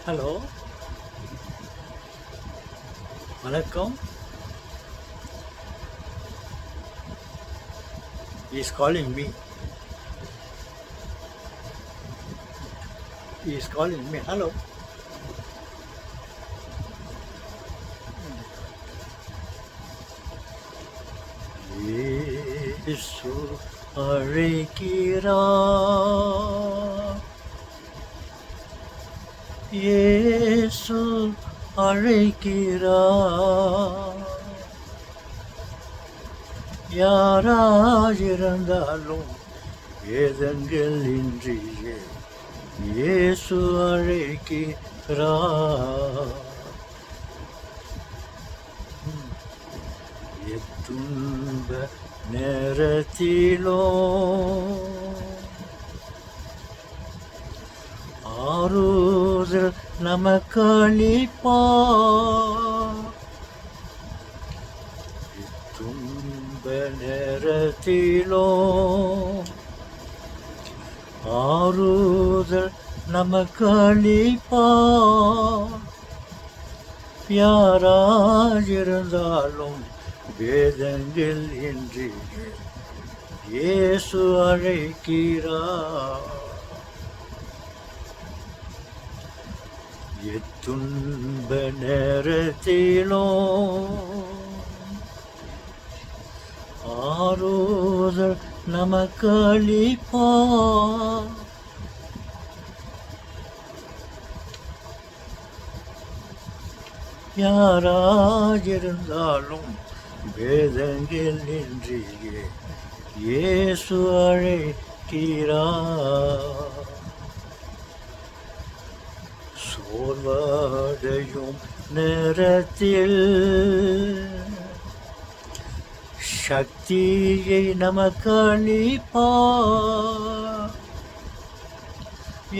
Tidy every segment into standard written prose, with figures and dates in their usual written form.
Hello, வணக்கம். He is calling me. He is calling me. Hello. இயேசு அழைக்கிறார். இயேசு அழைக்கிறார். யாராயிருந்தாலும் வேதங்கள் இன்றியே இயேசு அழைக்கிறார். எத்துன்ப நேரத்திலோ ஆறுதல் நமக்களிப்பார். துன்ப நேரத்திலோ ஆறுதல் நமக்களிப்பார். யாராயிருந்தாலும் வேதங்கள் என்று இயேசு அழைக்கிறார். எத்துன்ப நேரத்திலோ ஆறுதல் நமக்களிப்பார். யாராயிருந்தாலும் வேதங்கள் இன்றியே இயேசு அழைக்கிறார். சோர்வடையும் நேரத்தில் சக்தியை நமக்களிப்பார்.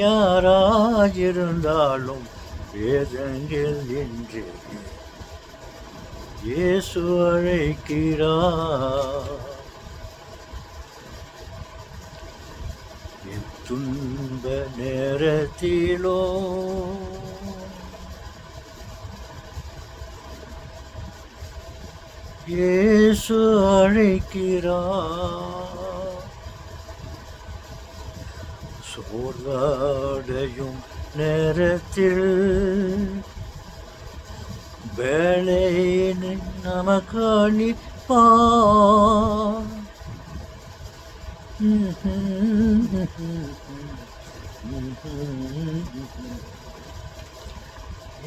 யாராயிருந்தாலும் வேதங்கள் என்று இயேசு அழைக்கிறார். துன்ப நேரத்திலோ இயேசு அழைக்கிறார். சோர்வடையும் நேரத்தில் வேலையை நமக்களிப்பார்.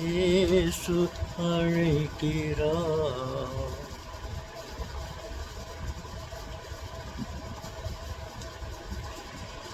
இயேசு அழைக்கிறார்.